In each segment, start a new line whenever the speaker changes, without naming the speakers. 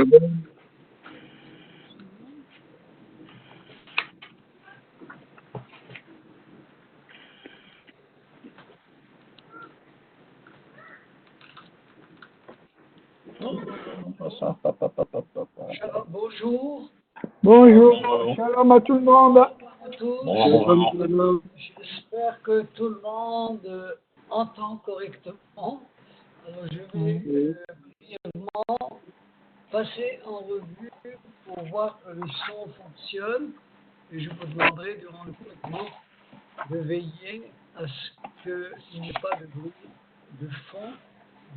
Bonjour
Bonjour, shalom à tout le monde.
à tous.
Bonjour.
J'espère que tout le monde entend correctement. Alors je vais brièvement passer en revue pour voir que le son fonctionne et je vous demanderai durant le cours de veiller à ce qu'il n'y ait pas de bruit de fond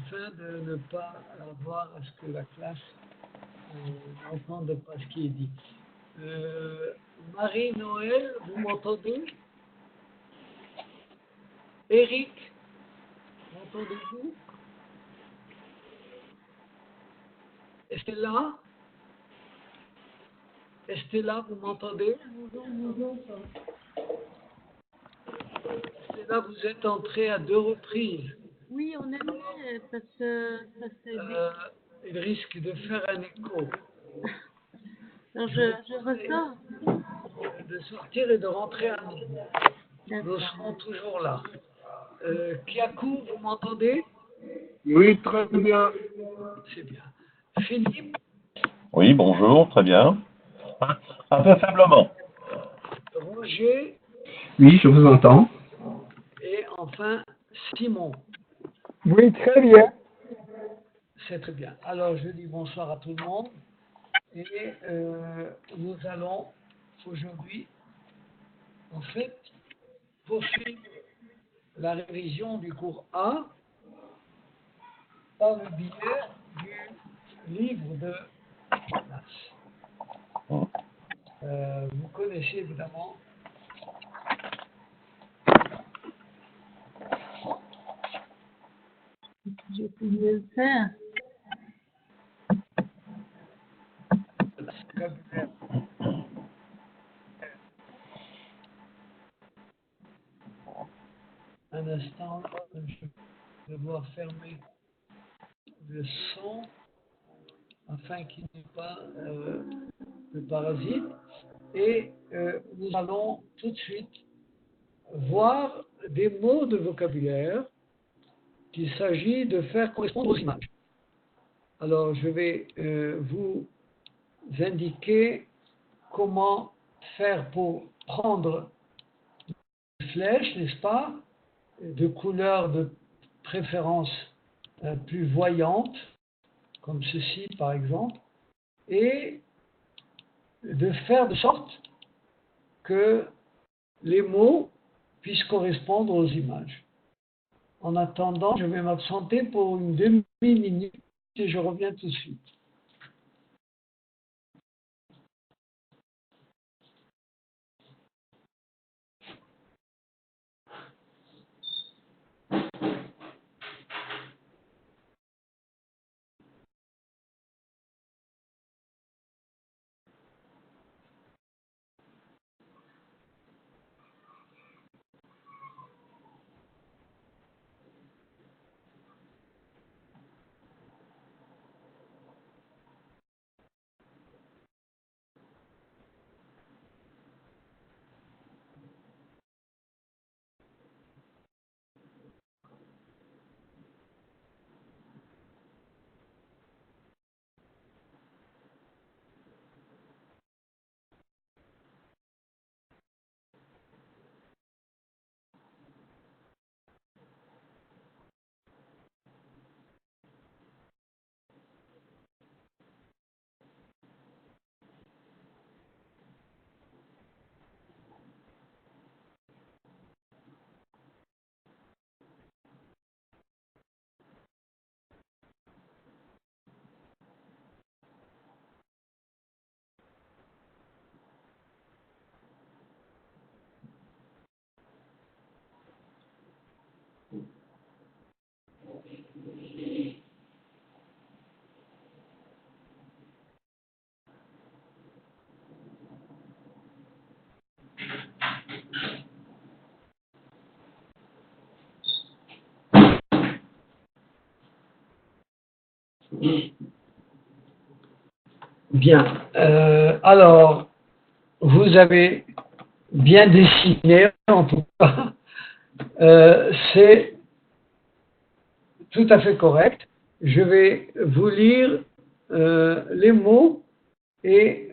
afin de ne pas avoir à ce que la classe n'entende pas ce qui est dit. Marie-Noël, vous m'entendez? Eric, m'entendez-vous? Estella, vous m'entendez? Estella, vous êtes entrée à 2 reprises.
Oui, on aimerait parce que ça fait
Il risque de faire un écho.
Alors je ressors.
De sortir et de rentrer à nouveau. Nous
D'accord.
serons toujours là. Kiakou, vous m'entendez?
Oui, très bien.
C'est bien. Philippe,
Oui, bonjour, très bien. Un peu faiblement.
Roger
Oui, je vous entends.
et enfin Simon.
Oui, très bien.
C'est très bien. Alors je dis bonsoir à tout le monde et nous allons aujourd'hui en fait poursuivre la révision du cours A par le biais du livre de Jonas. Vous connaissez évidemment
J'ai pu mieux le faire.
le vocabulaire. Un instant, je vais devoir fermer le son afin qu'il n'y ait pas de parasite. Et nous allons tout de suite voir des mots de vocabulaire qu'il s'agit de faire correspondre aux images. Alors, je vais vous indiquer comment faire pour prendre une flèche, n'est-ce pas, de couleur de préférence plus voyante, comme ceci par exemple, et de faire de sorte que les mots puissent correspondre aux images. En attendant, je vais m'absenter pour une demi-minute et je reviens tout de suite. Bien. Alors, vous avez bien dessiné, en tout cas. C'est tout à fait correct. Je vais vous lire les mots et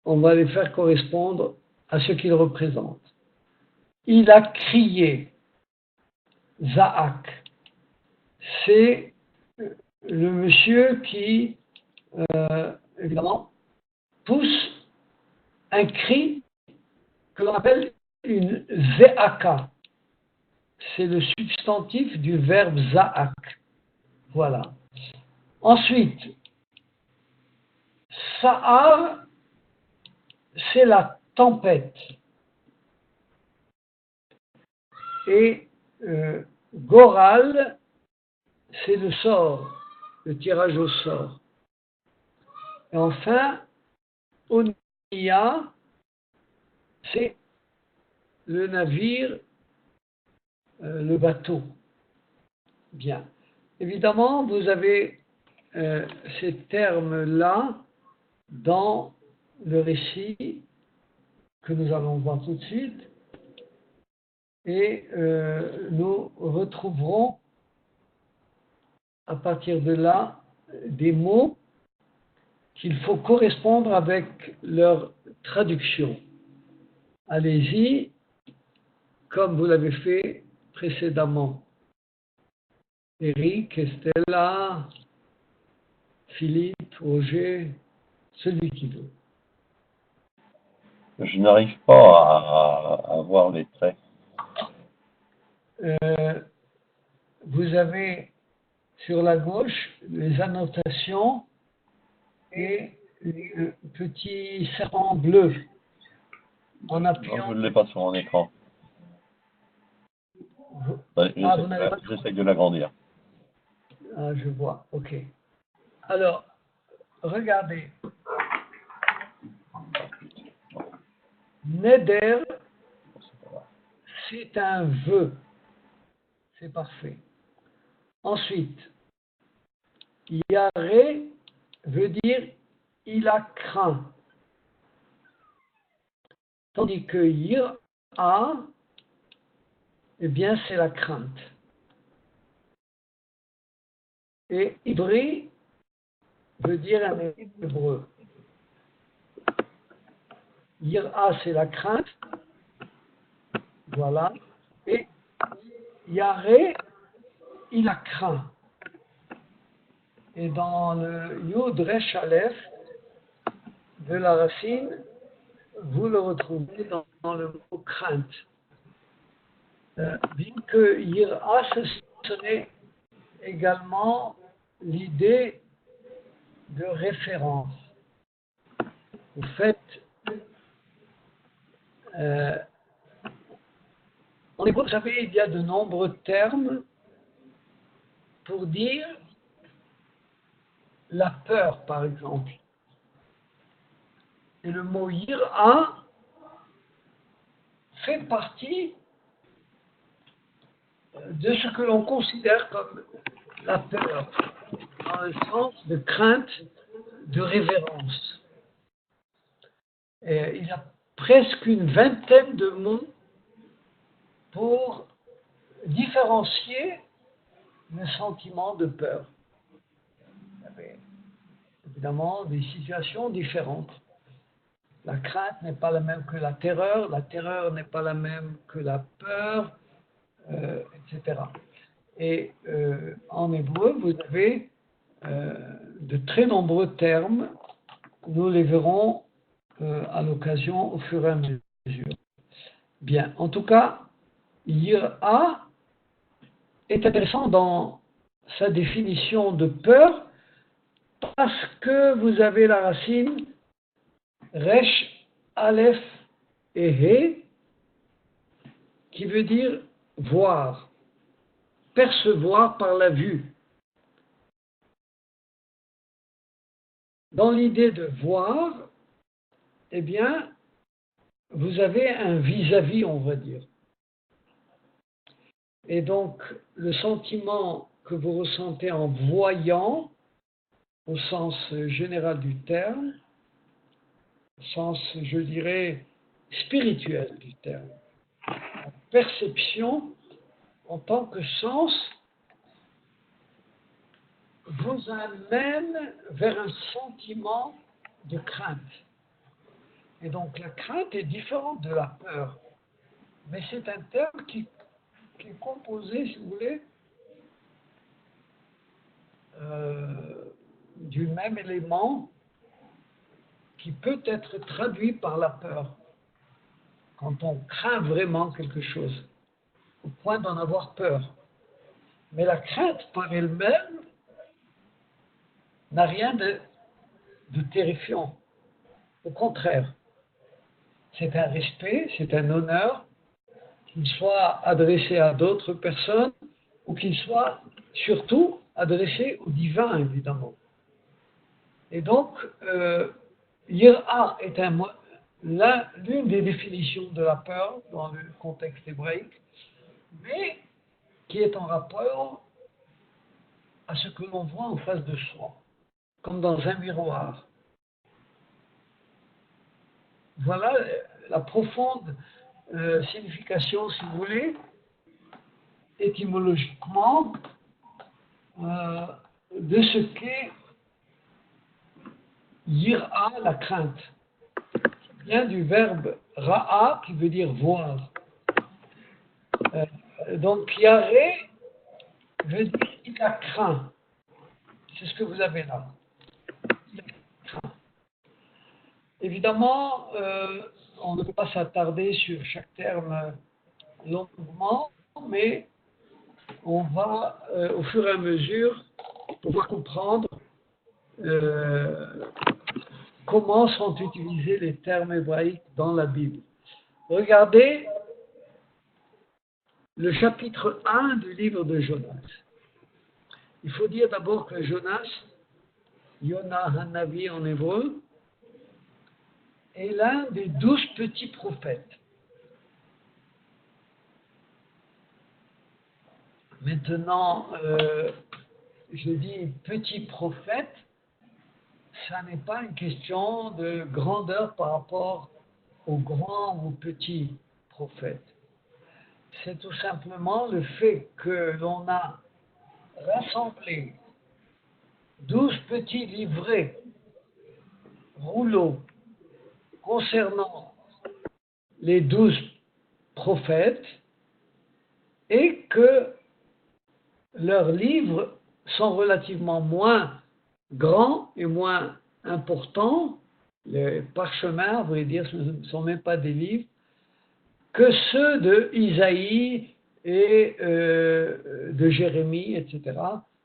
on va les faire correspondre à ce qu'ils représentent. Il a crié, Zaak. C'est le monsieur qui, évidemment, pousse un cri que l'on appelle une zeaka. C'est le substantif du verbe zaak. Voilà. Ensuite, Sa'ar, c'est la tempête. Et Goral, c'est le sort, le tirage au sort. Et enfin, Onia, c'est le navire, le bateau. Bien. Évidemment, vous avez ces termes-là dans le récit que nous allons voir tout de suite. Et nous retrouverons à partir de là des mots qu'il faut correspondre avec leur traduction. Allez-y, comme vous l'avez fait précédemment. Eric, Estella, Philippe, Roger, celui qui veut.
Je n'arrive pas à voir les traits.
Vous avez sur la gauche les annotations et le petit serpent bleu en appuyant.
Non, je ne l'ai pas sur mon écran. J'essaie de l'agrandir.
Ah, je vois, ok. Alors, regardez. Neder, c'est un vœu. C'est parfait. Ensuite, Yaré veut dire il a craint. Tandis que Yira, eh bien, c'est la crainte. Et Ibri veut dire un hébreu. Yira, c'est la crainte. Voilà. Et Yaré, il a craint. Et dans le Yud Resh Aleph de la racine, vous le retrouvez dans le mot crainte. Bien que Yira, ce serait également l'idée de référence. Au fait, en hébreu, vous savez, il y a de nombreux termes pour dire la peur, par exemple. Et le mot yira fait partie de ce que l'on considère comme la peur, dans le sens de crainte, de révérence. Et il y a presque une vingtaine de mots pour différencier le sentiment de peur. Il y avait évidemment des situations différentes. La crainte n'est pas la même que la terreur n'est pas la même que la peur, etc. Et en hébreu, vous avez de très nombreux termes. Nous les verrons à l'occasion au fur et à mesure. Bien, en tout cas, Yira est intéressant dans sa définition de peur parce que vous avez la racine Resh, Aleph et He qui veut dire voir, percevoir par la vue. Dans l'idée de voir, eh bien, vous avez un vis-à-vis, on va dire. Et donc, le sentiment que vous ressentez en voyant au sens général du terme, au sens, je dirais, spirituel du terme. La perception en tant que sens vous amène vers un sentiment de crainte. Et donc la crainte est différente de la peur. Mais c'est un terme qui est composé, si vous voulez, du même élément qui peut être traduit par la peur. Quand on craint vraiment quelque chose, au point d'en avoir peur. Mais la crainte par elle-même n'a rien de terrifiant. Au contraire, c'est un respect, c'est un honneur, qu'il soit adressé à d'autres personnes ou qu'il soit surtout adressé au divin, évidemment. Et donc, Yira est l'une des définitions de la peur dans le contexte hébraïque, mais qui est en rapport à ce que l'on voit en face de soi, comme dans un miroir. Voilà la profonde signification, si vous voulez, étymologiquement, de ce qu'est yira, la crainte, qui vient du verbe ra'a, qui veut dire voir. Donc yaré veut dire il a craint. C'est ce que vous avez là. Il a craint. Évidemment, on ne peut pas s'attarder sur chaque terme longuement, mais on va, au fur et à mesure, pouvoir comprendre comment sont utilisés les termes hébraïques dans la Bible. Regardez le chapitre 1 du livre de Jonas. Il faut dire d'abord que Jonas, Yonah Hanavi en hébreu, est l'un des 12 petits prophètes. Maintenant, je dis petit prophète, ça n'est pas une question de grandeur par rapport aux grands ou petits prophètes. C'est tout simplement le fait que l'on a rassemblé 12 petits livrets, rouleaux, concernant les 12 prophètes, et que leurs livres sont relativement moins grands et moins importants, les parchemins, à vrai dire, ce ne sont même pas des livres, que ceux de Isaïe et de Jérémie, etc.,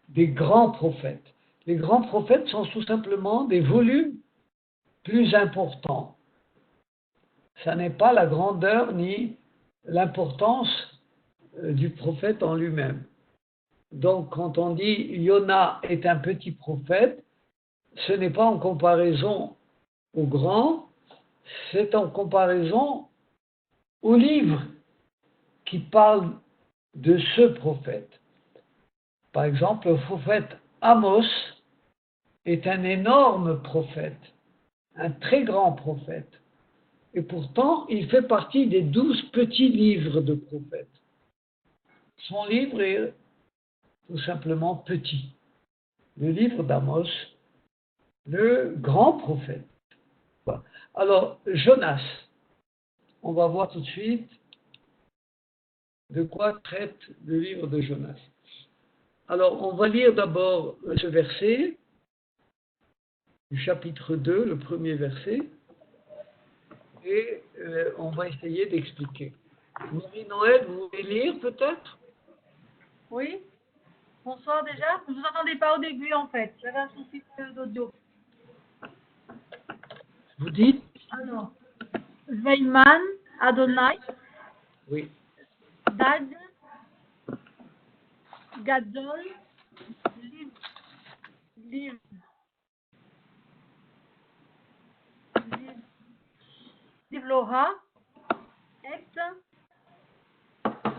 des grands prophètes. Les grands prophètes sont tout simplement des volumes plus importants. Ça n'est pas la grandeur ni l'importance du prophète en lui-même. Donc, quand on dit Yona est un petit prophète, ce n'est pas en comparaison au grand, c'est en comparaison au livre qui parle de ce prophète. Par exemple, le prophète Amos est un énorme prophète, un très grand prophète. Et pourtant, il fait partie des 12 petits livres de prophètes. Son livre est tout simplement petit. Le livre d'Amos, le grand prophète. Alors, Jonas, on va voir tout de suite de quoi traite le livre de Jonas. Alors, on va lire d'abord ce verset, du chapitre 2, le premier verset, et on va essayer d'expliquer. Marie-Noël, vous voulez lire peut-être?
Oui. Bonsoir déjà. Je ne vous entendais pas au début en fait. J'avais un souci d'audio.
Vous dites?
Alors, Veiman, Adonai,
Oui.
Dad, Gadol, Liv, Livloha, Et,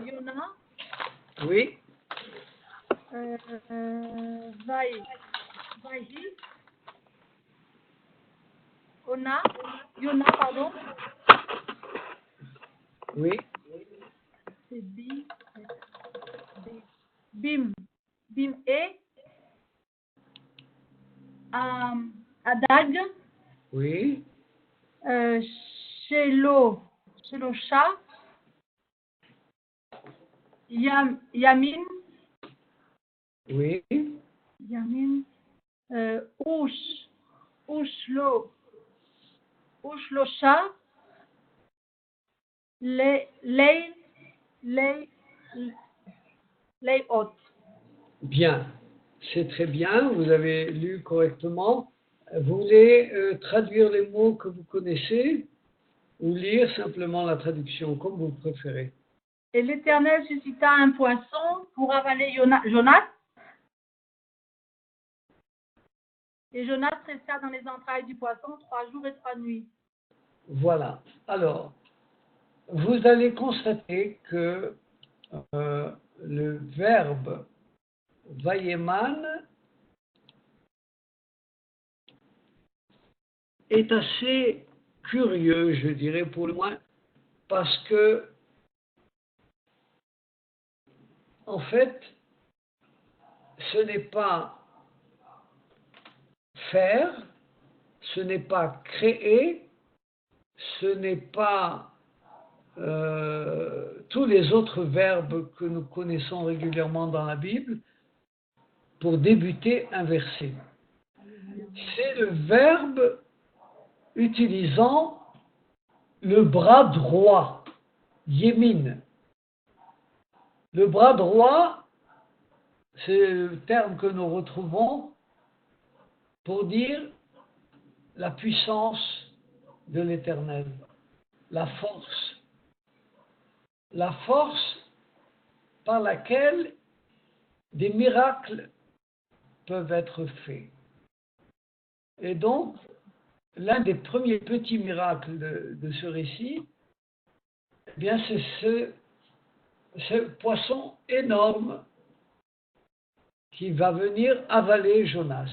Yona,
Oui.
Vaihi, Yona, pardon.
Oui,
C'est Bim et Adag,
oui,
Shelosha, Yamin,
oui,
Ushlosha, Leil, Leiot.
bien. C'est très bien, vous avez lu correctement. Vous voulez traduire les mots que vous connaissez ou lire simplement la traduction, comme vous préférez.
Et l'Éternel suscita un poisson pour avaler Jonas. Et Jonas resta dans les entrailles du poisson 3 jours et 3 nuits.
Voilà. Alors, vous allez constater que le verbe vayeman est assez curieux, je dirais pour le moins, parce que, en fait, ce n'est pas faire, ce n'est pas créer, ce n'est pas tous les autres verbes que nous connaissons régulièrement dans la Bible pour débuter un verset. C'est le verbe utilisant le bras droit, Yémin. Le bras droit, c'est le terme que nous retrouvons pour dire la puissance de l'Éternel, la force par laquelle des miracles peuvent être faits. Et donc, l'un des premiers petits miracles de ce récit, eh bien, c'est ce poisson énorme qui va venir avaler Jonas.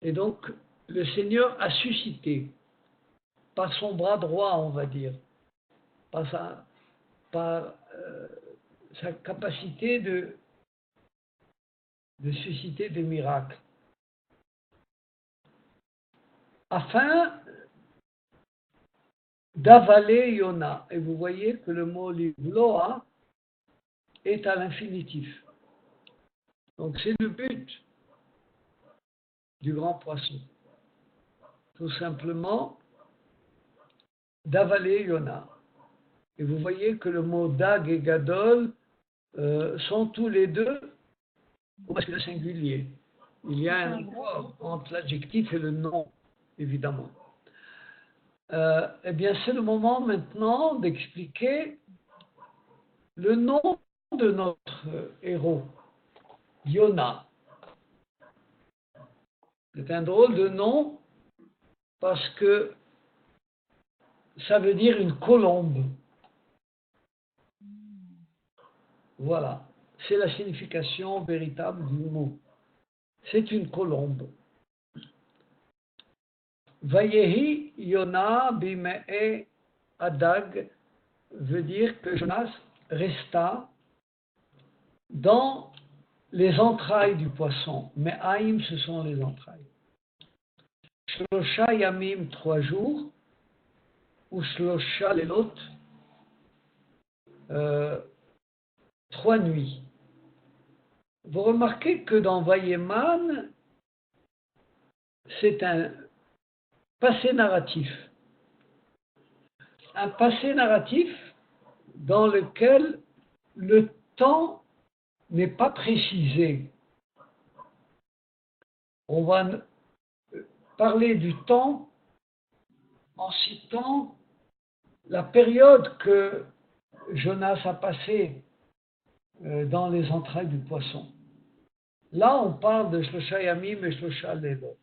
Et donc, le Seigneur a suscité, par son bras droit, on va dire, par sa capacité de susciter des miracles, afin d'avaler Yona. Et vous voyez que le mot livloa est à l'infinitif. Donc c'est le but du grand poisson. Tout simplement d'avaler Yona. Et vous voyez que le mot dag et gadol sont tous les deux au masculin singulier. Il y a un accord entre l'adjectif et le nom, évidemment. Eh bien, c'est le moment maintenant d'expliquer le nom de notre héros, Yona. C'est un drôle de nom parce que ça veut dire une colombe. Voilà, c'est la signification véritable du mot. C'est une colombe. Vayehi Yona bime'e adag veut dire que Jonas resta dans les entrailles du poisson. Me'aim, ce sont les entrailles. Shlosha yamim, 3 jours, ou shlosha lelot, 3 nuits. Vous remarquez que dans Vayeman, c'est un passé narratif. Un passé narratif dans lequel le temps n'est pas précisé. On va parler du temps en citant la période que Jonas a passée dans les entrailles du poisson. Là, on parle de Shlosha Yamim et Shlosha Lelot,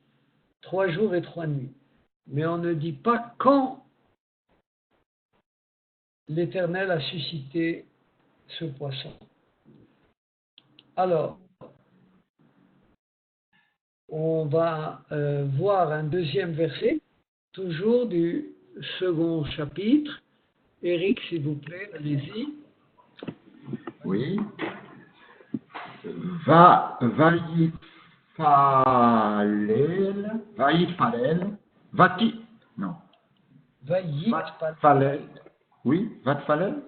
3 jours et 3 nuits. Mais on ne dit pas quand l'Éternel a suscité ce poisson. Alors, on va voir un deuxième verset, toujours du second chapitre. Eric, s'il vous plaît, allez-y.
Oui. Vaïphalel, non. Vatfalel, oui, Vatfalel.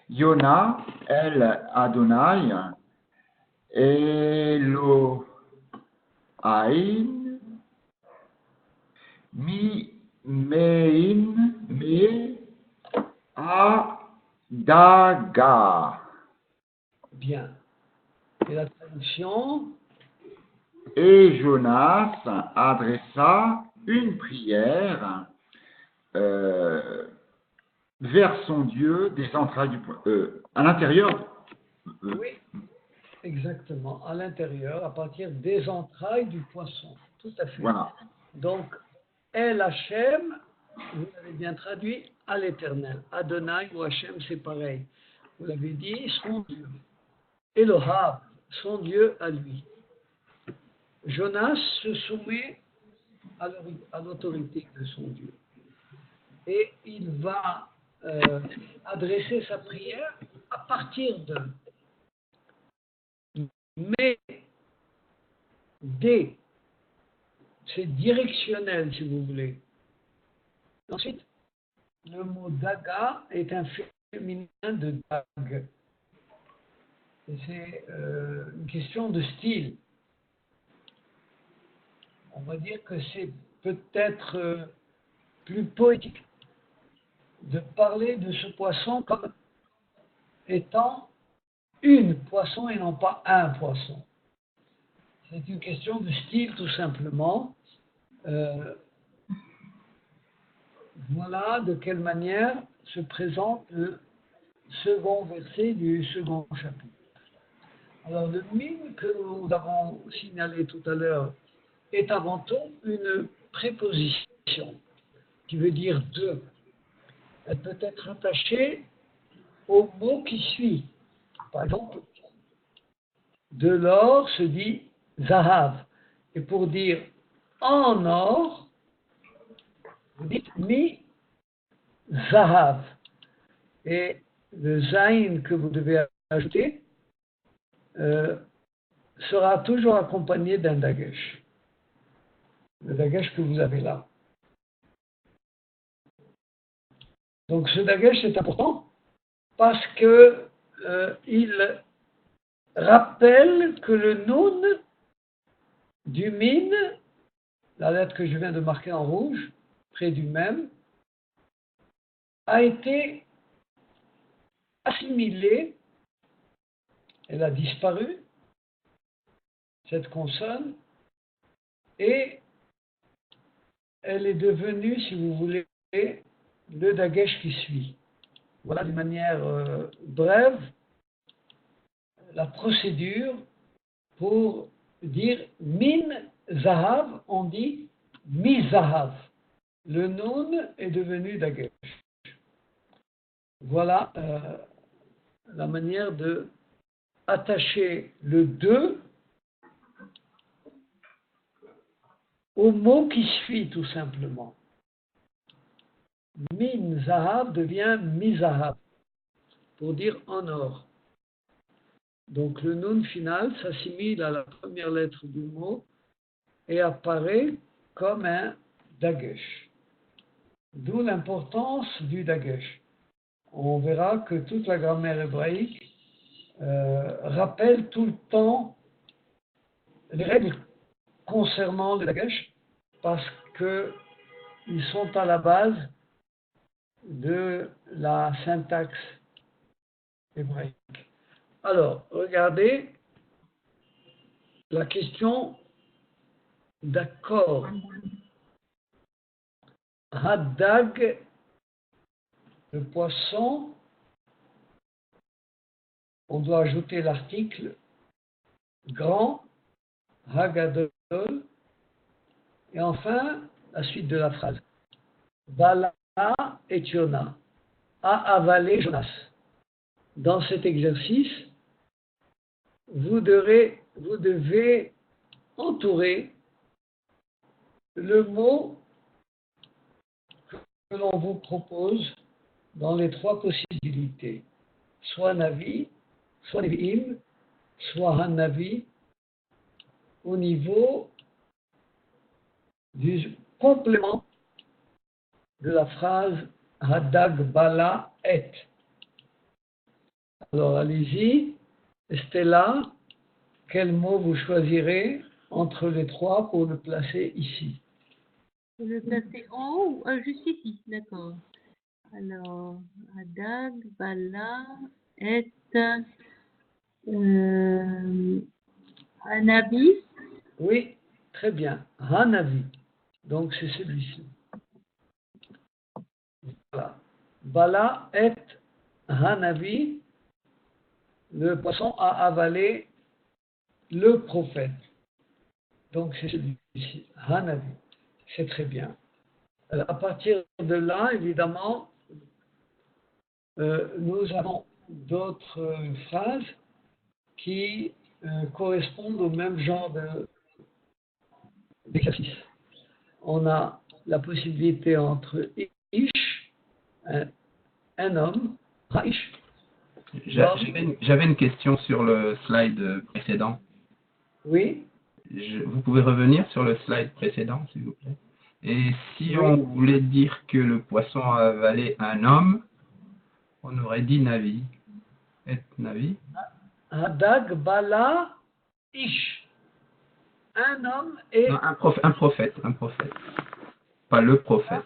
Yona, El Adonai, Elohim, Me Adaga.
Bien. Et la traduction?
Et Jonas adressa une prière vers son Dieu des entrailles du à l'intérieur.
Oui, exactement, à l'intérieur, à partir des entrailles du poisson. Tout à fait.
Voilà.
Donc, El Hachem, vous l'avez bien traduit, à l'éternel. Adonai ou Hachem, c'est pareil. Vous l'avez dit, son Dieu. Elohab, son Dieu à lui. Jonas se soumet à l'autorité de son Dieu. Et il va adresser sa prière à partir de. Mais D, c'est directionnel si vous voulez. Ensuite, le mot daga est un féminin de dag. Et c'est une question de style. On va dire que c'est peut-être plus poétique de parler de ce poisson comme étant une poisson et non pas un poisson. C'est une question de style tout simplement. Voilà de quelle manière se présente le second verset du second chapitre. Alors le mine que nous avons signalé tout à l'heure est avant tout une préposition qui veut dire de. Elle peut être attachée au mot qui suit. Par exemple, de l'or se dit zahav. Et pour dire en or, vous dites mi zahav. Et le zain que vous devez ajouter sera toujours accompagné d'un dagesh. Le dagesh que vous avez là. Donc ce dagesh est important parce que il rappelle que le noun du min, la lettre que je viens de marquer en rouge, près du même, a été assimilée, elle a disparu, cette consonne, et elle est devenue, si vous voulez, le dagesh qui suit. Voilà de manière brève la procédure pour dire min zahav, on dit mi zahav. Le noun est devenu dagesh. Voilà la manière de attacher le de au mot qui suit tout simplement. Min zahav devient mi zahav pour dire en or. Donc le noun final s'assimile à la première lettre du mot et apparaît comme un dagesh. D'où l'importance du dagesh. On verra que toute la grammaire hébraïque rappelle tout le temps les règles concernant le dagesh parce qu'ils sont à la base de la syntaxe hébraïque. Alors, regardez la question d'accord. Haddag, le poisson, on doit ajouter l'article grand, Hagadol, et enfin la suite de la phrase. Bala et Yona a avalé Jonas. Dans cet exercice, vous devez entourer le mot que l'on vous propose dans les trois possibilités, soit Navi, soit Nevi'im, soit Han-Navi, au niveau du complément de la phrase Hadag Bala Et. Alors allez-y, Stella, quel mot vous choisirez entre les trois pour le placer ici?
Je vais le placer en haut, juste ici, d'accord. Alors, Hadag, Bala, Et, Hanabi.
Oui, très bien. Hanavi. Donc c'est celui-ci. Voilà. Bala et Hanavi. Le poisson a avalé le prophète. Donc c'est celui-ci. Hanavi. C'est très bien. À partir de là, évidemment, nous avons d'autres phrases qui correspondent au même genre d'exercice. On a la possibilité entre Ish, un homme, Raish.
J'avais une question sur le slide précédent.
Oui,
Vous pouvez revenir sur le slide précédent, s'il vous plaît. Et si on voulait dire que le poisson a avalé un homme, on aurait dit Navi. Et Navi.
Hadag Bala Ish. Un homme et
Non, un prophète. Pas le prophète.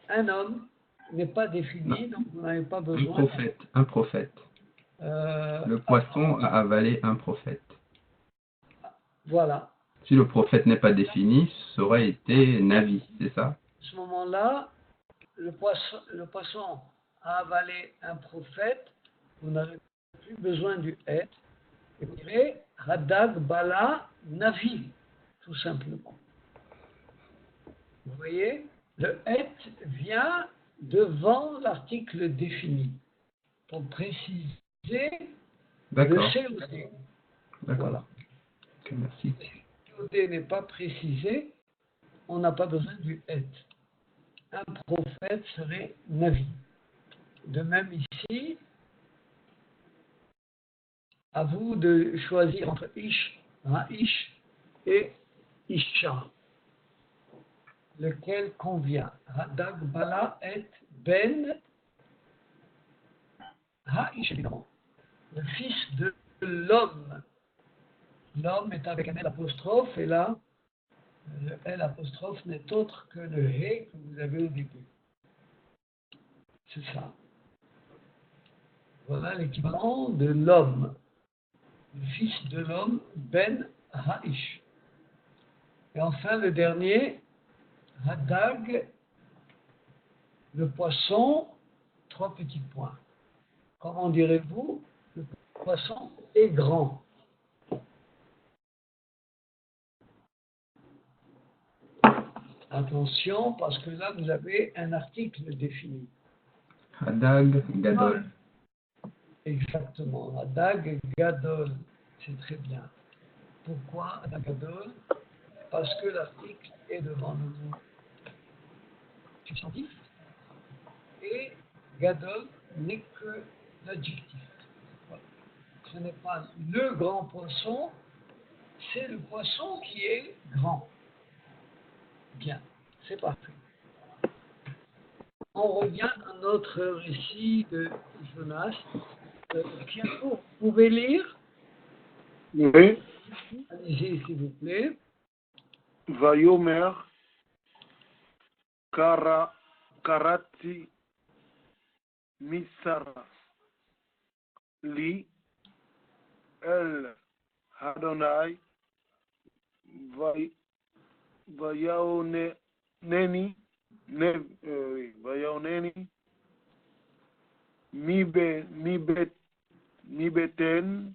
un homme n'est pas défini, donc vous n'avez pas besoin.
Un prophète. Le poisson a avalé un prophète.
Voilà.
Si le prophète n'est pas défini, ça aurait été Navi, c'est ça?
À ce moment-là, le poisson a avalé un prophète, vous n'avez plus besoin du et, et vous direz Hadag Bala Navi, tout simplement. Vous voyez, le et vient devant l'article défini pour préciser le
D'accord.
COD.
D'accord.
Voilà.
Ok, merci.
Si le COD n'est pas précisé, on n'a pas besoin du et. Un prophète serait Navi. De même ici, à vous de choisir entre Ish, Ra'ish et Isha. Lequel convient? Hadag Bala et Ben Ra'ish, évidemment. Le fils de l'homme. L'homme est avec un L apostrophe et là, le L apostrophe n'est autre que le He que vous avez au début. C'est ça. Voilà l'équivalent de l'homme. Le fils de l'homme, Ben Ha'ish. Et enfin, le dernier, Hadag, le poisson, 3 petits points. Comment direz-vous? Le poisson est grand. Attention, parce que là, vous avez un article défini.
Hadag Gadol.
Exactement. Hadag Gadol. C'est très bien. Pourquoi Hadag Gadol? Parce que l'article est devant le mot substantif et Gadol n'est que l'adjectif. Voilà. Ce n'est pas le grand poisson, c'est le poisson qui est grand. Bien, c'est parfait. On revient à notre récit de Jonas. Vous pouvez lire?
Oui.
Allez-y, s'il vous plaît.
Vayomer Karati Misara Li El Hadonai Vayaoneni Mi beten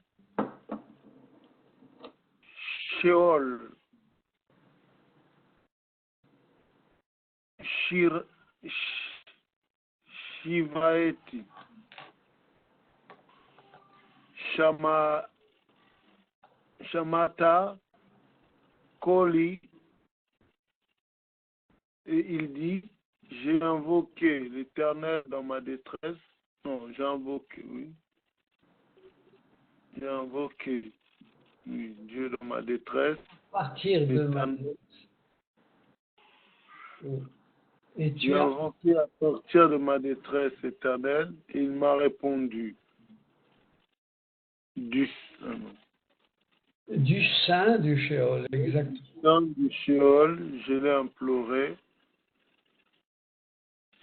Sheol Shivaeti Shamata Koli, et il dit, j'ai invoqué l'Éternel dans ma détresse. Non, j'ai invoqué, oui. J'ai invoqué oui, Dieu dans ma détresse.
Partir de ma
L'éternel.
Et tu
J'ai
as
invoqué à partir de ma détresse éternelle, et il m'a répondu. Du
sein du Sheol, exactement.
sein du Sheol, je l'ai imploré,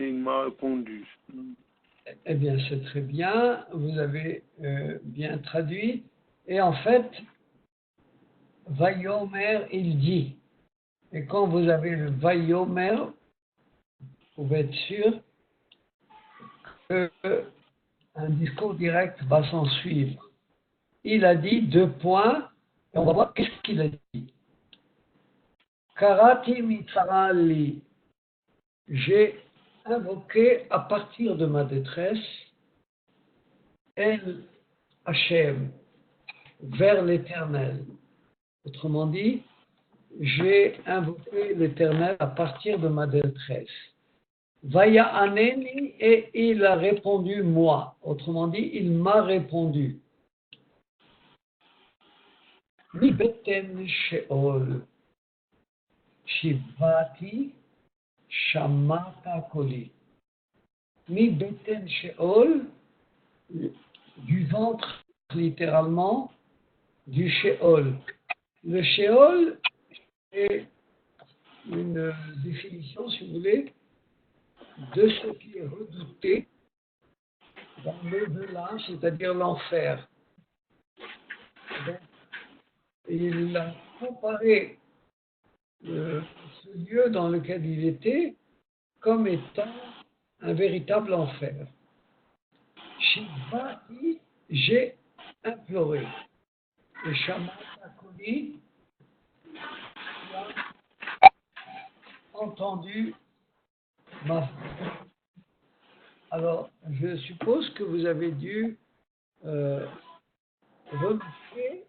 et il m'a répondu.
Eh bien, c'est très bien, vous avez bien traduit. Et en fait, Vayomer, il dit. Et quand vous avez le Vayomer, vous pouvez être sûr qu'un discours direct va s'en suivre. Il a dit 2 points, et on va voir qu'est-ce qu'il a dit. Karati mitzarali, j'ai invoqué à partir de ma détresse El Hachem, vers l'Éternel. Autrement dit, j'ai invoqué l'Éternel à partir de ma détresse. Vaya aneni, et il a répondu moi. Autrement dit, il m'a répondu. Mi beten sheol, shivati shamata koli. Mi beten sheol, du ventre littéralement, du Sheol. Le Sheol est une définition, si vous voulez, de ce qui est redouté dans l'au-delà, c'est-à-dire l'enfer. Donc, il a comparé ce lieu dans lequel il était comme étant un véritable enfer. Shivati, j'ai imploré. Et Shamata Koli, tu as entendu ma voix. Alors, je suppose que vous avez dû remarquer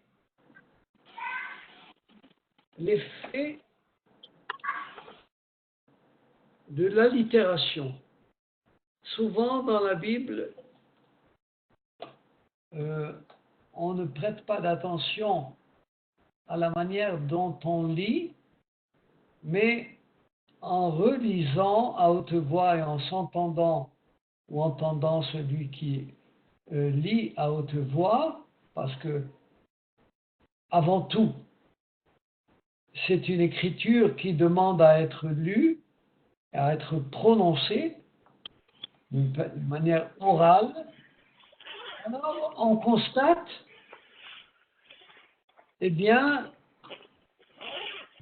l'effet de l'allitération. Souvent dans la Bible, on ne prête pas d'attention à la manière dont on lit, mais en relisant à haute voix et en s'entendant ou entendant celui qui lit à haute voix, parce que avant tout, c'est une écriture qui demande à être lue, à être prononcée d'une manière orale. Alors, on constate, eh bien,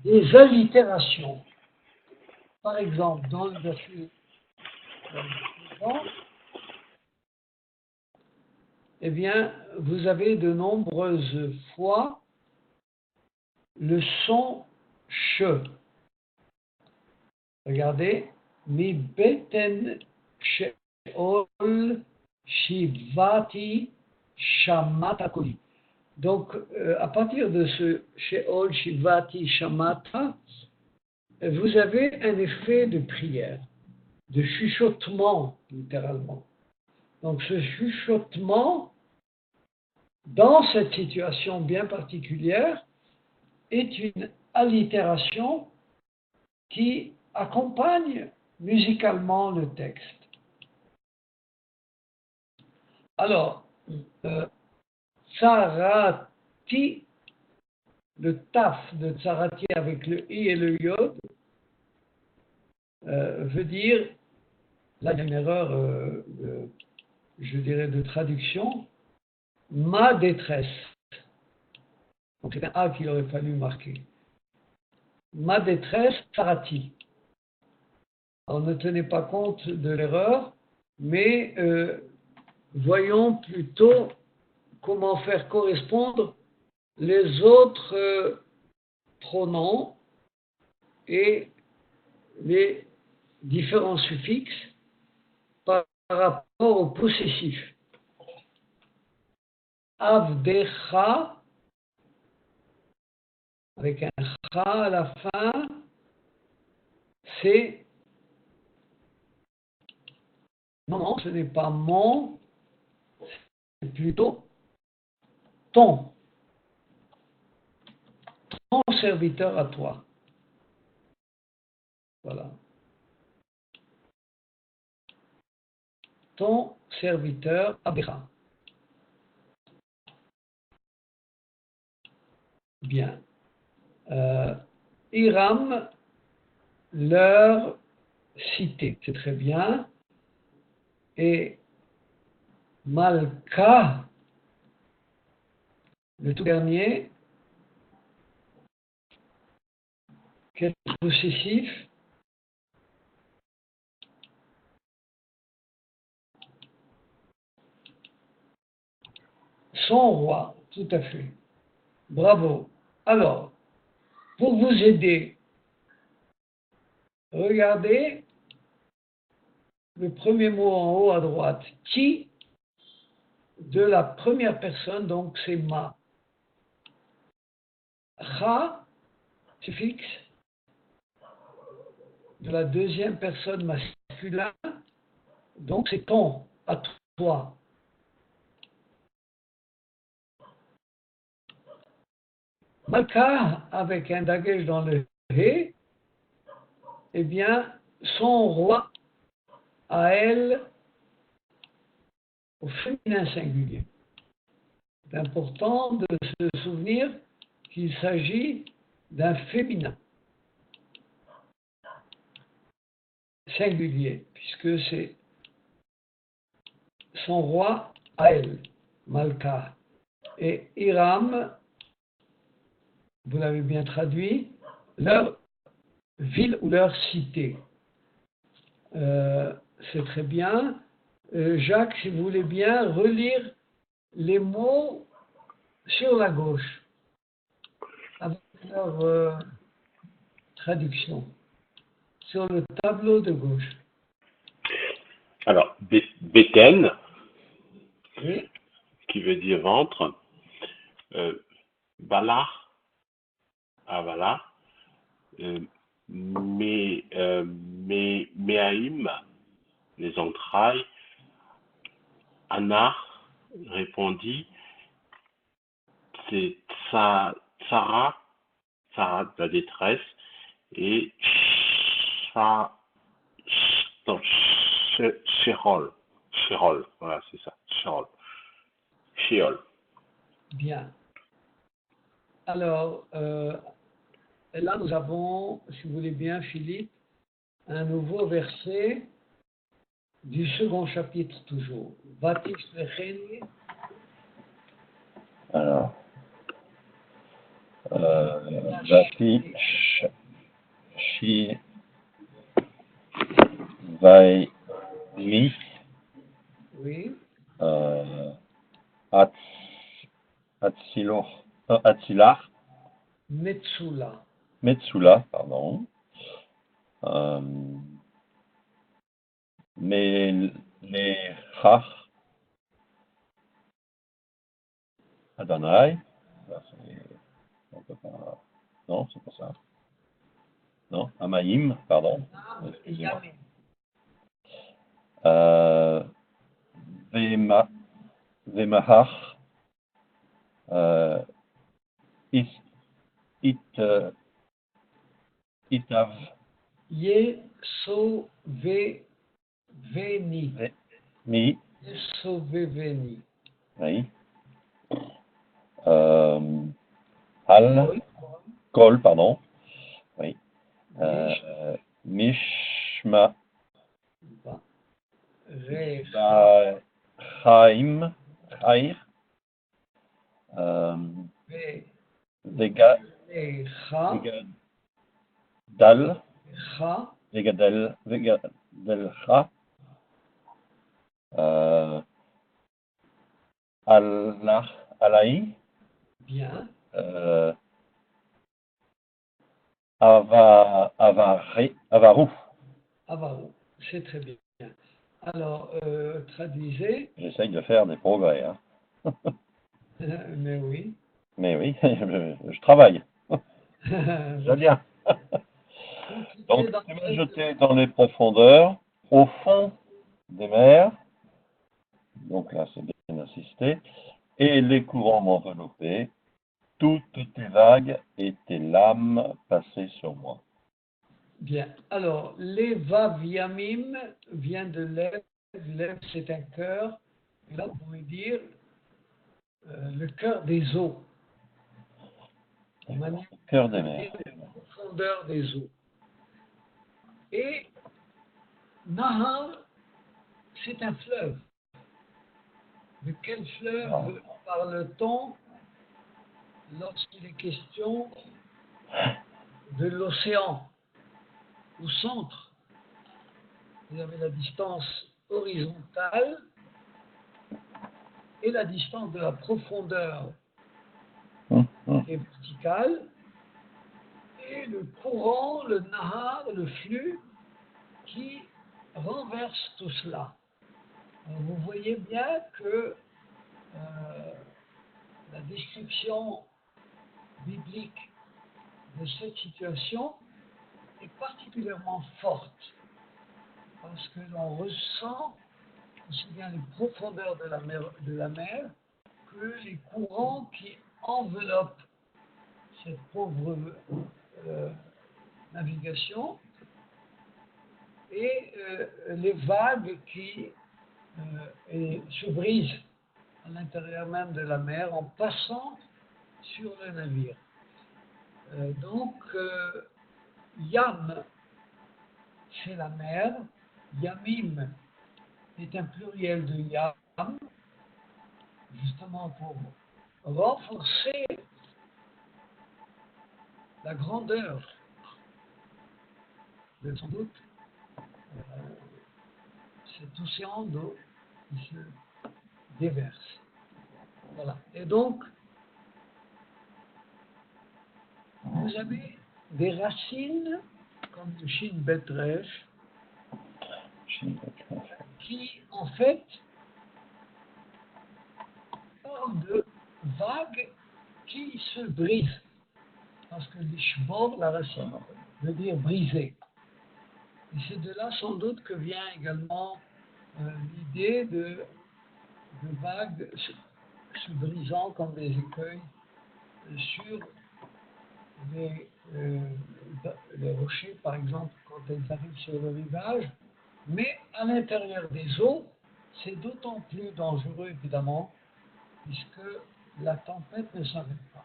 des allitérations. Par exemple, dans le verset suivant, eh bien, vous avez de nombreuses fois le son che. Regardez, mi beten sheol shivati shamata koli. Donc, à partir de ce sheol shivati shamata, vous avez un effet de prière, de chuchotement, littéralement. Donc, ce chuchotement, dans cette situation bien particulière, est une allitération qui accompagne musicalement le texte. Alors, Tsarati, le taf de Tsarati avec le i et le yod, veut dire, là il y a une erreur, je dirais, de traduction, ma détresse. Donc c'est un A qu'il aurait fallu marquer. Ma détresse, Tsarati. Alors ne tenez pas compte de l'erreur, mais voyons plutôt comment faire correspondre les autres pronoms et les différents suffixes par rapport au possessif. Avdecha, avec un Ra à la fin, c'est... Non, ce n'est pas mon, c'est plutôt ton. Ton serviteur à toi. Voilà. Ton serviteur Abraham. Bien. Hiram, leur cité. C'est très bien. Et Malka, le tout dernier, quel possessif? Son roi, tout à fait. Bravo. Alors, pour vous aider, regardez le premier mot en haut à droite. Qui de la première personne, donc c'est ma. Ra, suffixe. De la deuxième personne masculin, donc c'est ton, à toi. Malka, avec un dagage dans le hé, eh bien, son roi à elle, au féminin singulier. C'est important de se souvenir qu'il s'agit d'un féminin singulier, puisque c'est son roi à elle, Malka. Et Hiram, vous l'avez bien traduit, leur ville ou leur cité. C'est très bien. Jacques, si vous voulez bien relire les mots sur la gauche, avec leur traduction, sur le tableau de gauche.
Alors, Beten,
Oui,
qui veut dire ventre, Bala, Avala, Mehaïm, les entrailles, Anna répondit, c'est Sarah de la détresse, et Sherol, voilà, c'est ça, Sheol.
bien. Alors, là, nous avons, si vous voulez bien, Philippe, un nouveau verset du second chapitre toujours. Baptiste Lecheni.
Alors, Vati, Shi, Vai, Li,
Oui,
Atzilar,
Metsula.
Metsula, pardon, Melechach, Adonai, non, c'est pas ça. Non, Amaïm, pardon. Excusez-moi. Vemahach, Itav,
Yesoveveni.
Mi,
Yesoveveni.
oui. Kol, pardon. Oui. Mishma, Chaim, Chair, Vegadelcha, Alaï,
Bien.
Avarou.
Avaru. C'est très bien. Alors, traduisez.
J'essaye de faire des progrès, hein.
Mais oui.
Mais oui, je travaille. Très bien. Donc,
Dans-
tu m'as jeté dans les profondeurs, au fond des mers, donc là c'est bien insisté, et les courants m'enveloppaient, toutes tes vagues et tes lames passaient sur moi.
Bien. Alors, Levav Yamim vient de Lev. Lev, c'est un cœur. Et là, vous pouvez dire le cœur des eaux. De manière
Le cœur des mers.
la profondeur des eaux. Et Nahar, c'est un fleuve. De quel fleuve parle-t-on lorsqu'il est question de l'océan? Au centre, vous avez la distance horizontale et la distance de la profondeur qui est verticale, et le courant, le nahar, le flux qui renverse tout cela. Alors, vous voyez bien que la description biblique de cette situation est particulièrement forte parce que l'on ressent aussi bien les profondeurs de la mer que les courants qui enveloppent cette pauvre navigation et les vagues qui se brisent à l'intérieur même de la mer en passant sur le navire. Donc, Yam, c'est la mer. Yamim est un pluriel de Yam, justement pour renforcer la grandeur de sans doute cet océan d'eau qui se déverse. Voilà. Et donc, vous avez des racines comme le Shin Bet Resh qui, en fait, parlent de vagues qui se brisent. Parce que l'ishbor, la racine, veut dire briser. Et c'est de là sans doute que vient également l'idée de vagues se brisant comme des écueils sur les rochers, par exemple, quand elles arrivent sur le rivage. Mais à l'intérieur des eaux, c'est d'autant plus dangereux, évidemment, puisque la tempête ne s'arrête pas.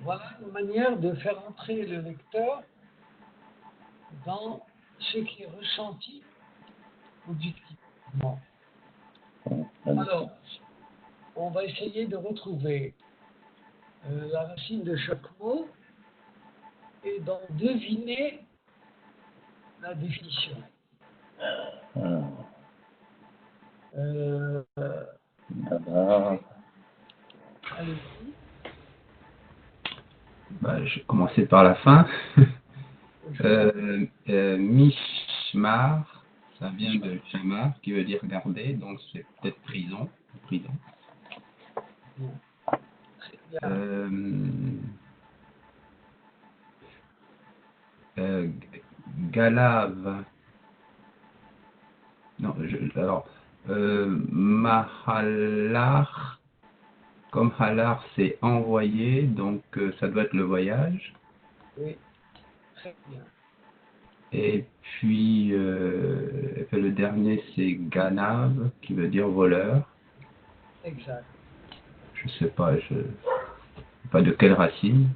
Voilà une manière de faire entrer le lecteur dans ce qui est ressenti objectivement. Alors, on va essayer de retrouver la racine de chaque mot et d'en deviner la définition. Allez-y.
Bah, je vais commencer par la fin. Mishmar, ça vient de Shamar, qui veut dire garder, donc c'est peut-être prison.
Très bien.
Galav. Non, Mahalar, comme Halar c'est envoyé, donc ça doit être le voyage.
Oui, très bien.
Et puis le dernier c'est Ganav, qui veut dire voleur.
Exact.
Je sais pas, pas de quelle racine.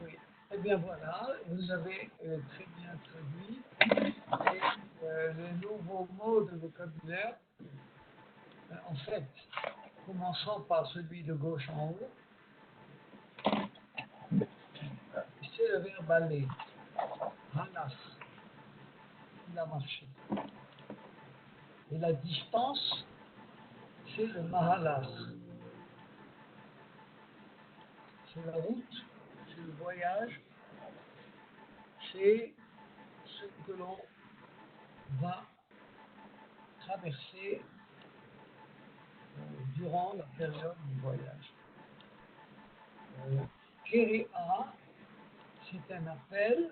Oui. Eh bien voilà, vous avez très bien traduit. Et les nouveaux mots de vocabulaire, en fait, commençant par celui de gauche en haut, c'est le verbe aller. Halas. Il a marché. Et la distance, c'est le mahalas. C'est la route, c'est le voyage, c'est ce que l'on va traverser durant la période du voyage. Kéréa, c'est un appel,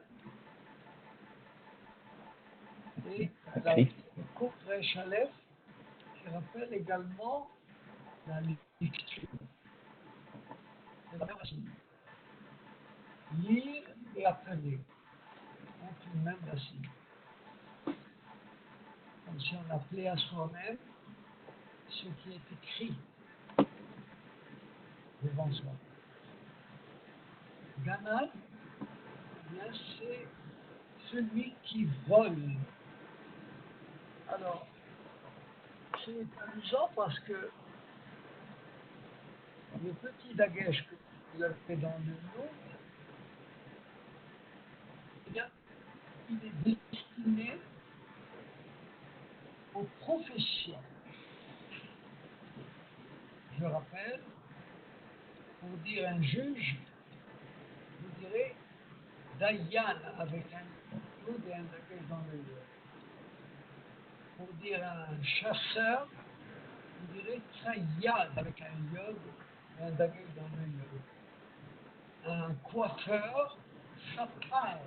et la Koufre Chalef, qui rappelle également la lecture. C'est la même racine. Lire et appeler ont une même racine. Comme si on appelait à soi-même ce qui est écrit devant soi. Ganal, c'est celui qui vole. Alors, c'est amusant parce que le petit dagesh que vous avez dans le nom, eh bien, il est destiné aux professions. Je rappelle, pour dire un juge, vous direz Dayan avec un yod et un dagesh dans le yod. Pour dire un chasseur, vous direz Tsayad avec un yod et un dagesh dans le yod. Un coiffeur, Sapar.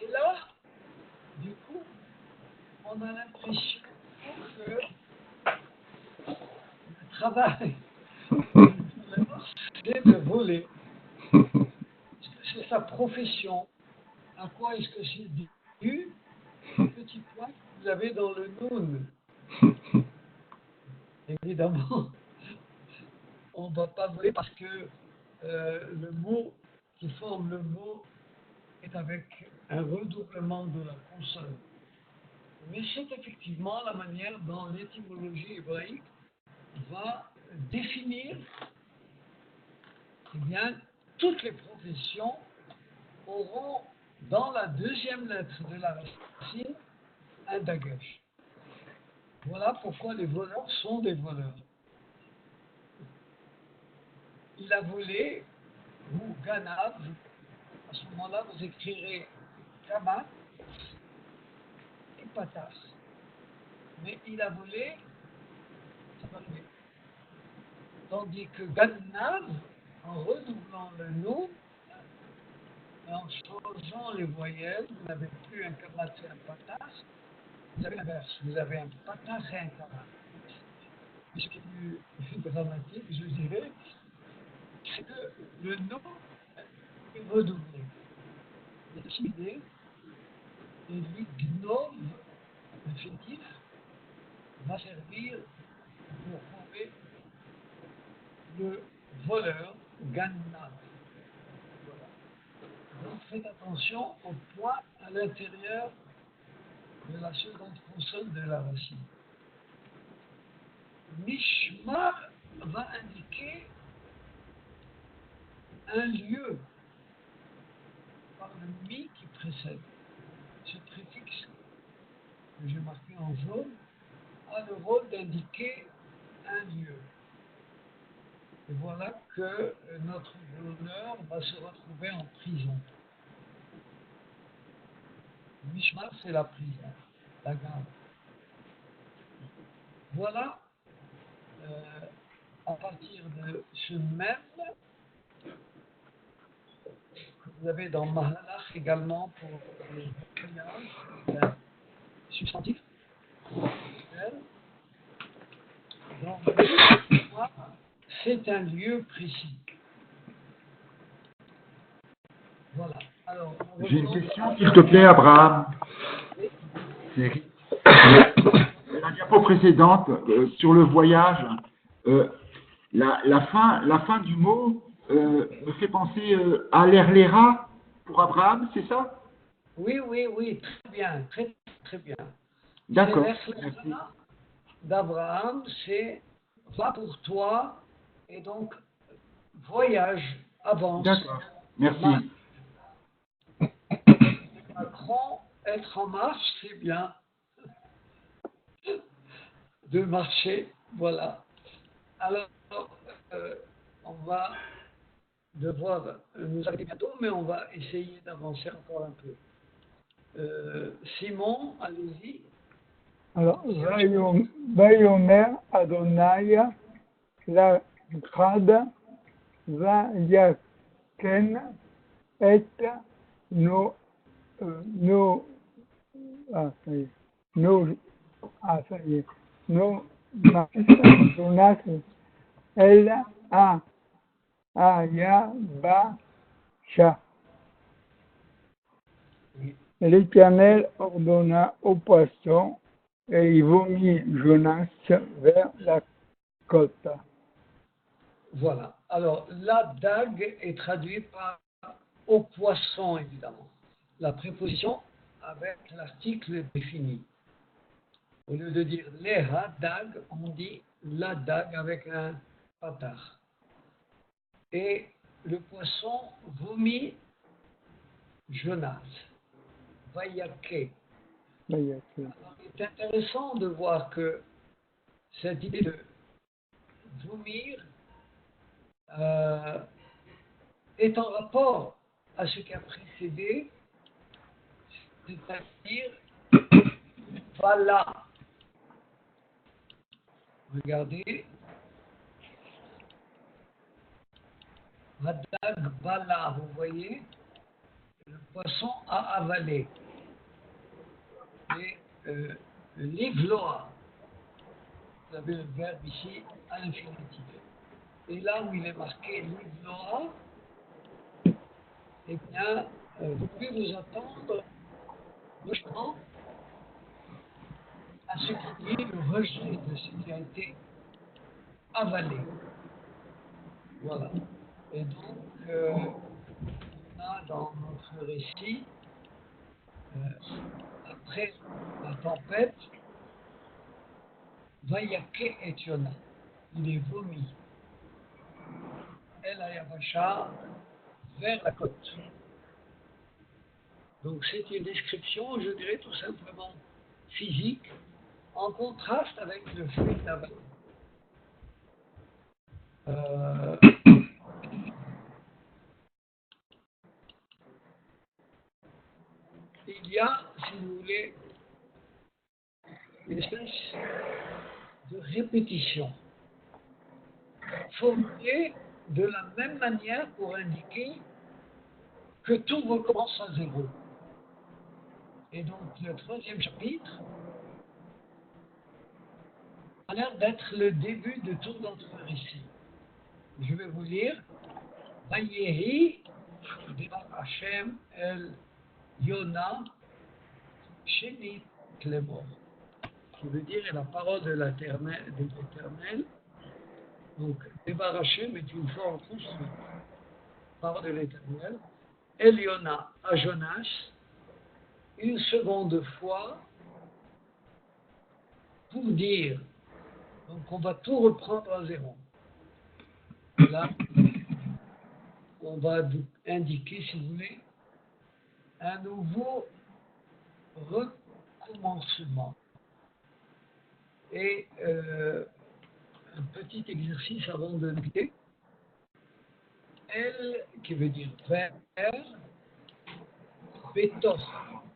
Et là, du coup, on a l'impression que le travail c'est de voler. Est-ce que c'est sa profession? À quoi est-ce que c'est dû? Petit point que vous avez dans le noun. Évidemment, on ne va pas voler parce que le mot qui forme le mot est avec un redoublement de la consonne. Mais c'est effectivement la manière dont l'étymologie hébraïque va définir, eh bien, toutes les professions auront dans la deuxième lettre de la racine un dagesh. Voilà pourquoi les voleurs sont des voleurs. Il a volé, ou ganav, à ce moment-là vous écrirez kamat et patas. Mais il a volé, ça va arriver. Tandis que ganav, en redoublant le nom, en changeant les voyelles, vous n'avez plus un kamat et un patas, vous avez l'inverse, vous avez un patas et un kamat. Ce qui est plus dramatique, je dirais, c'est que le nom est redoublé. Il est décidé, et l'ignove, l'infinitif, va servir pour prouver le voleur, ganna. Voilà. Donc faites attention au point à l'intérieur de la seconde consonne de la racine. Mishmar va indiquer un lieu par le mi qui précède. Ce préfixe que j'ai marqué en jaune a le rôle d'indiquer un lieu. Et voilà que notre voleur va se retrouver en prison. Mishmar, c'est la prison, la garde. Voilà, à partir de ce même que vous avez dans Mahalach également pour les voyages, substantif. Donc, c'est un lieu précis. Voilà. Alors,
j'ai une question, s'il te plaît, Abraham. C'est la diapo précédente, sur le voyage, la fin du mot me fait penser à l'Erlera pour Abraham, c'est ça?
Oui, très bien, très, très bien.
D'accord.
D'Abraham, c'est va pour toi, et donc voyage, avance.
D'accord, merci.
Macron, être en marche, c'est bien. De marcher, voilà. Alors, on va devoir nous arrêter bientôt, mais on va essayer d'avancer encore un peu. Simon, allez-y.
Alors, Vayomer Adonai la grade Vayaken et no ah ça y est no ah ça y est no Jonas el a ya ba sha. L'Éternel ordonna au poisson et il vomit Jonas vers la côte.
Voilà. Alors, la dague est traduite par au poisson, évidemment. La préposition avec l'article défini. Au lieu de dire leha dague, on dit la dague avec un patard. Et le poisson vomit Jonas. Vayake.
Vayaken.
Alors, il est intéressant de voir que cette idée de vomir est en rapport à ce qui a précédé, c'est-à-dire Vala. Regardez. Hadag Vala, vous voyez, le poisson a avalé. Et livloa, vous avez le verbe ici à l'infinitif. Et là où il est marqué livloa, eh bien, vous pouvez vous attendre logiquement à ce qui est le rejet de ce qui a été avalé. Voilà. Et donc, on a dans notre récit, après la tempête, Vayake et Yona, il est vomi. El Ayavasha vers la côte. Donc c'est une description, je dirais tout simplement physique, en contraste avec le fait d'avaler. Il y a, si vous voulez, une espèce de répétition, formulée de la même manière pour indiquer que tout recommence à zéro. Et donc le troisième chapitre a l'air d'être le début de tout notre récit. Je vais vous lire. Vayehi Devar Hashem el Yona Sheni Klemor. Qui veut dire la parole de l'Éternel. Donc, Devar Hashem est une forme construite. Parole de l'Éternel. El Yona à Jonas, une seconde fois, pour dire. Donc, on va tout reprendre à zéro. Là, on va indiquer, si vous voulez, un nouveau recommencement. Et un petit exercice avant de quitter. Elle, qui veut dire vers, bétos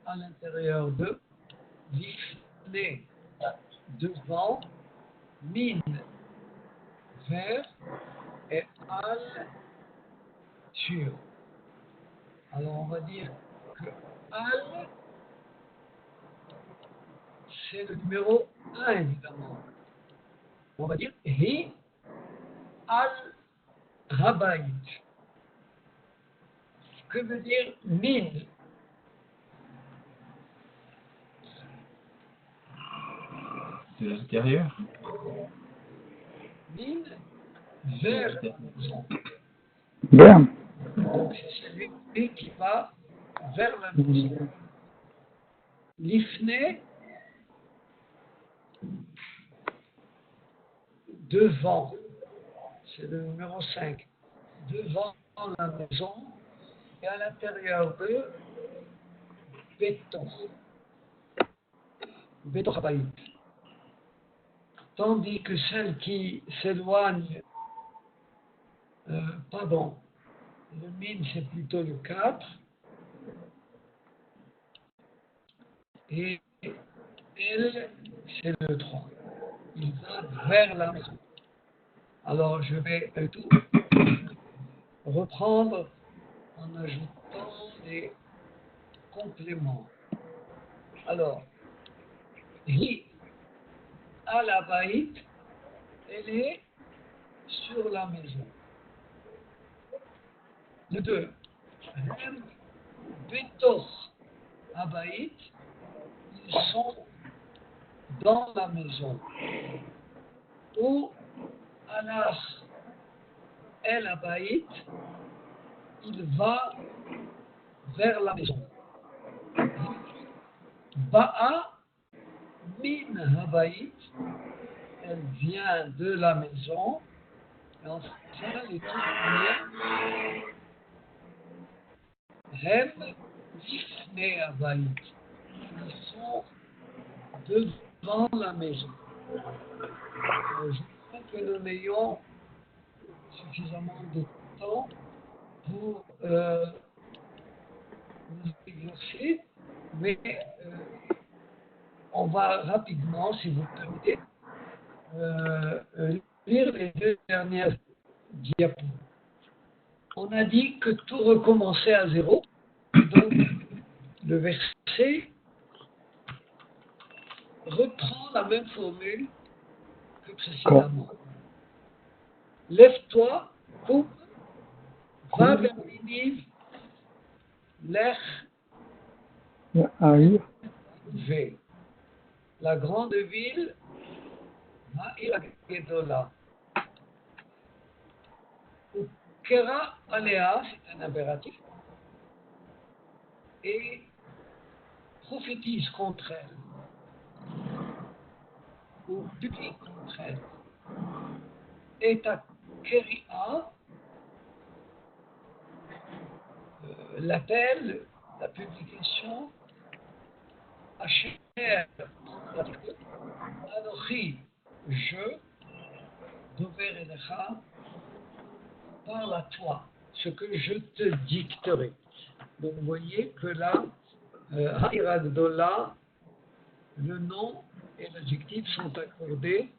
à l'intérieur de, vifné devant, mine vers et al sur. Alors on va dire que al, c'est le numéro 1 évidemment. On va dire hi al habayit. Que veut dire mine?
De l'intérieur.
Mine vers la maison.
Bien.
Donc c'est celui qui va vers la maison. L'ifné, devant, c'est le numéro 5, devant la maison et à l'intérieur de béton. Béton Habayit. Tandis que celle qui s'éloigne, pardon, le mine c'est plutôt le 4, et elle c'est le 3. Il va vers la maison. Alors, je vais tout reprendre en ajoutant des compléments. Alors, hi à la baït, elle est sur la maison. Le 2, hem betor abaït, ils sont dans la maison. Ou alach el abaït, il va vers la maison. Ba'a min habaït, elle vient de la maison. Et enfin, les tout premiers, hem lifnei habaït, ils sont devant la maison. Je crois que nous n'ayons suffisamment de temps pour nous exercer, mais on va rapidement, si vous permettez, lire les 2 dernières diapos. On a dit que tout recommençait à 0, donc le verset reprend la même formule que précédemment. Lève-toi, coupe, va vers Ninive, l'Ech
Aïr,
V. La grande ville, Ha'ir Gedola. Kera Alea, c'est un impératif, et prophétise contre elle, ou publie contre elle. Et ta Keria, l'appel, la publication, Asher, Anochi, je, Dover Elecha, parle à toi, ce que je te dicterai. Donc vous voyez que là, Ha'ir Agdola, le nom et l'adjectif sont accordés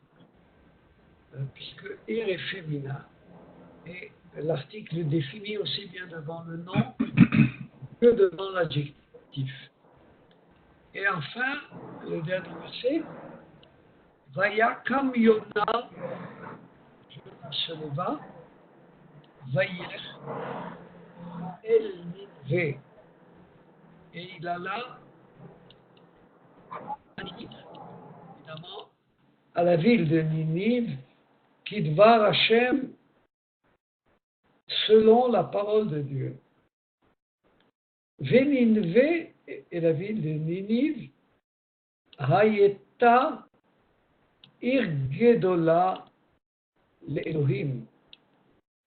puisque Ir est féminin. Et l'article définit aussi bien devant le nom que devant l'adjectif. Et enfin, le dernier verset, Vaya kam Yona, Yona se leva, Vayer el Ninive. Et il alla à Ninive, évidemment, à la ville de Ninive, Kidvar Hashem, selon la parole de Dieu. Véninve est la ville de Ninive, Hayeta Irgedola l'Elohim.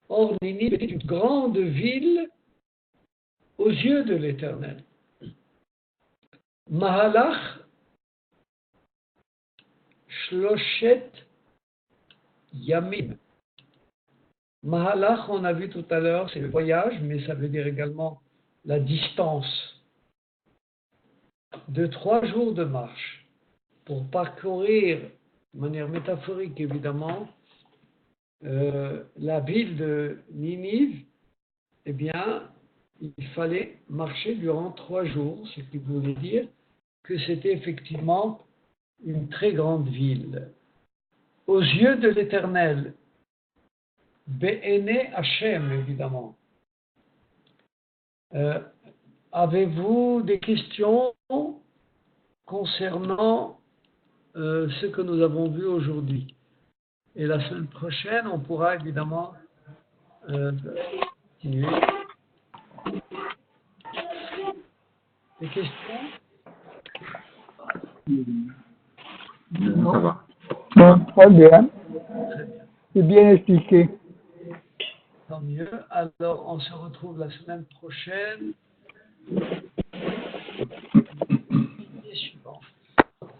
Or, Ninive était une grande ville aux yeux de l'Éternel. Mahalach Shloshet Yamim. Mahalach, on a vu tout à l'heure, c'est le voyage, mais ça veut dire également la distance de 3 jours de marche pour parcourir, de manière métaphorique évidemment, la ville de Ninive. Eh bien, il fallait marcher durant 3 jours, ce qui voulait dire que c'était effectivement une très grande ville. Aux yeux de l'Éternel, Be'ene Hashem, évidemment. Avez-vous des questions concernant ce que nous avons vu aujourd'hui? Et la semaine prochaine, on pourra évidemment continuer. Des questions?
Non, ça va.
bon, très bien,
Très bien.
c'est bien expliqué.
Tant mieux. Alors, on se retrouve la semaine prochaine. Et suivant.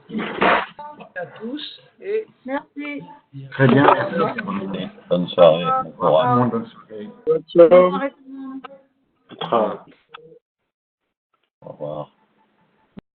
Merci à tous et
Merci.
Très bien, merci.
Bonne soirée, bon
Au revoir,
courage.
bonne soirée.
Bonne soirée tout le monde.
Au revoir.